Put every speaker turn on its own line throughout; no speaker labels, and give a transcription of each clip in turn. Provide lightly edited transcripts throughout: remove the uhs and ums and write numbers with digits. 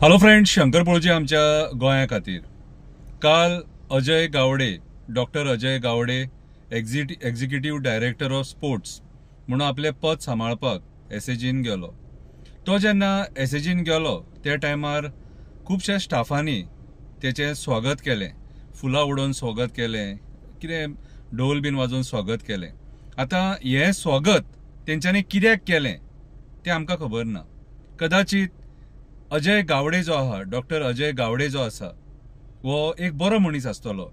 Hello friends, Shankar पळोवची आमच्या गोंया खातीर काल Ajay Gawade, doctor Ajay Gawade executive director of sports म्हणून आपले पद सांबाळपाक एसएजीन गेलो। तो जेन्ना एसएजीन गेलो त्या टायमार खुबशा स्टाफांनी त्याचे स्वागत केलें, फुलां उडोवन स्वागत केलें, कितें ढोल बीन वाजोवन स्वागत केलें। आता हे स्वागत तेंच्यांनी कित्याक केलें तें आमकां खबर ना। कदाचित अजय गावडे जो आहा, डॉक्टर अजय गावडे जो आसा, वो एक बरो मनीस आसतलो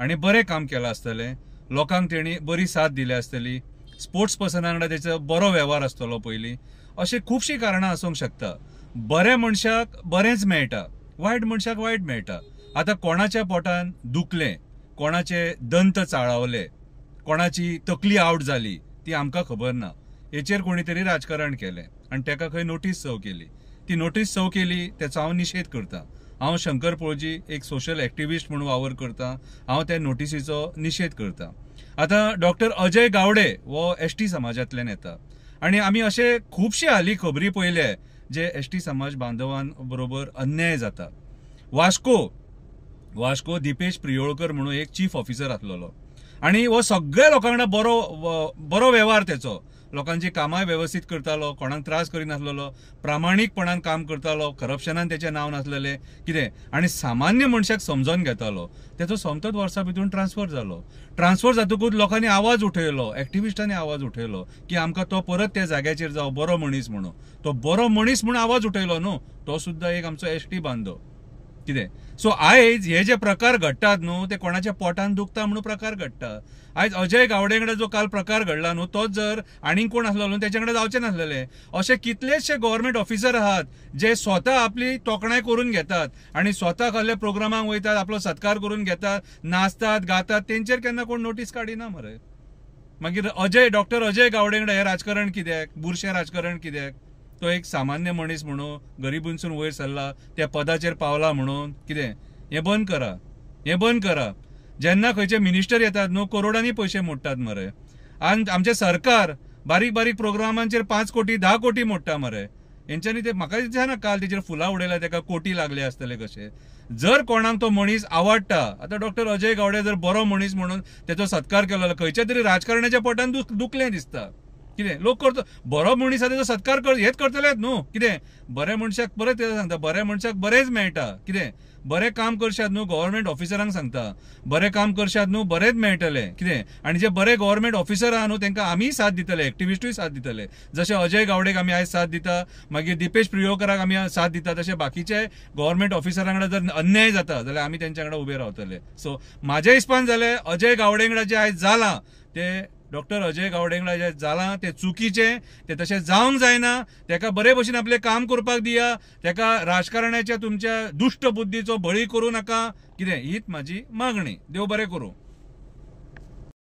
आनी बरें काम केलां आसतलें, लोकांक तेणी बरी साथ दिली आसतली, स्पोर्ट्स पर्सना वांगडा तेचो बरो वेव्हार आसतलो पयलीं, अशी खुबशीं कारणां आसूंक शकता। बऱ्या मनशाक बरेंच मेळटा, वायट मनशाक वायट मेळटा। आतां कोणाच्या पोटान दुखलें, कोणाचे दंत चाळावले, कोणाची तकली आवट जाली ती आमकां खबर ना। हेचेर कोणी तरी राजकारण केलें आनी तेका खंय नोटीस सर्व केली। ती नोटीस सर्व केली तेचो हांव निशेध करता। हांव शंकर पळोवची एक सोशल एक्टिविस्ट म्हणून वावर करता, हांव त्या नोटीसीचो निशेध करता। आता डॉक्टर अजय गावडे वो एसटी समाजांतल्यान येता आनी आमी अशे खुबशे हालीं खबरी पळयले जे एसटी समाज बांधवां बरोबर अन्याय जाता। वास्को दिपेश प्रियोळकर म्हणून एक चीफ ऑफिसर आसलेलो आनी वो सगळ्या लोकां वांगडा बरो वेव्हार तेचो, लोकांची कामां वेवस्थीत करतालो, कोणाक त्रास करिनासलेलो, प्रामाणीकपणान काम करतालो, करप्शनान तेचें नांव नासलेलें कितें, आनी सामान्य मनशाक समजून घेतालो। तेचो सोमतच वर्सां भितर ट्रान्सफर जालो। ट्रान्सफर जातकूच लोकांनी आवाज उठयलो, एक्टिविस्टांनी आवाज उठयलो की आमकां तो परत त्या जाग्याचेर जावं, बरो मनीस म्हणून। तो बरो मनीस म्हणून आवाज उठयलो न्हू, तो सुद्दां एक आमचो एसटी बांदो कितें। सो आयज हे जे प्रकार घडटात न्हू, ते कोणाच्या पोटान दुखता म्हणून प्रकार घडटा। आयज अजय गावडे कडेन जो काल प्रकार घडला न्हू, तोच जर आनीक कोण आसलो न्हू तेचे कडेन जावचें नासलेलें। अशे कितलेशे गव्हर्नमेंट ऑफिसर आहात जे स्वता आपली तोखणाय करून घेतात आनी स्वता कसल्या प्रोग्रामांक वयतात, आपलो सत्कार करून घेतात, नाचतात, गातात, तेंचेर केन्ना कोण नोटीस काडिना मरे। मागीर डॉक्टर अजय गावडे कडेन हें राजकारण कित्याक, बुरशें राजकारण कित्याक? तो एक सामान्य मनीस म्हणून गरिबींसून वयर सरला, त्या पदाचेर पावला म्हणून कितें, हें बंद करा, हें बंद करा। जेन्ना खंयचे मिनिस्टर येतात न्हू, करोडांनी पयशे मोडटात मरे। आमचे सरकार बारीक बारीक प्रोग्रामांचेर 5 कोटी 10 कोटी मोडटा मरे। हेंच्यांनी ते म्हाका दिसना काल तेचेर फुलां उडयल्या, तेका कोटी लागले आसतले कशे। जर कोणाक तो मनीस आवडटा, आता डॉक्टर अजय गावडे जर बरो मनीस म्हणून तेचो सत्कार केलो, खंयच्या तरी राजकारण्याच्या पोटान दुखलें दिसता कितें। लोक करता बरो मनीस आसा तेचो सत्कार हेच करतलेच न्हू कितें। बऱ्या मनशाक परत सांगता, बऱ्या मनशाक बरेंच मेळटा कितें। बरें काम करशात न्हू, गव्हर्नमेंट ऑफिसरांक सांगता, बरें काम करशात न्हू, बरेंच मेळटलें कितें। आनी जे बरे गव्हर्नमेंट ऑफिसर आहा न्हू, तांकां आमी साथ दितले, एक्टिविस्टूय साथ दितले। जशे अजय गावडेक आमी आयज साथ दिता, मागीर दिपेश प्रियोळकराक आमी साथ दिता, तशे बाकीचे गव्हर्नमेंट ऑफिसरां कडेन जर अन्याय जाता जाल्यार आमी तेंच्या वांगडा उबे रावतले। सो म्हाज्या हिसपान जालें अजय गावडे वांगडा जे आयज जालां ते डॉक्टर अजय गावडे वांगडा जे जालां ते चुकीचें, ते तशें जावंक जायना। तेका बरे भशेन आपलें काम करपाक दिया, तेका राजकारण्याच्या तुमच्या दुष्ट बुद्धीचो बळी करूं नाका कितें, हीच म्हाजी मागणी। देव बरें करूं।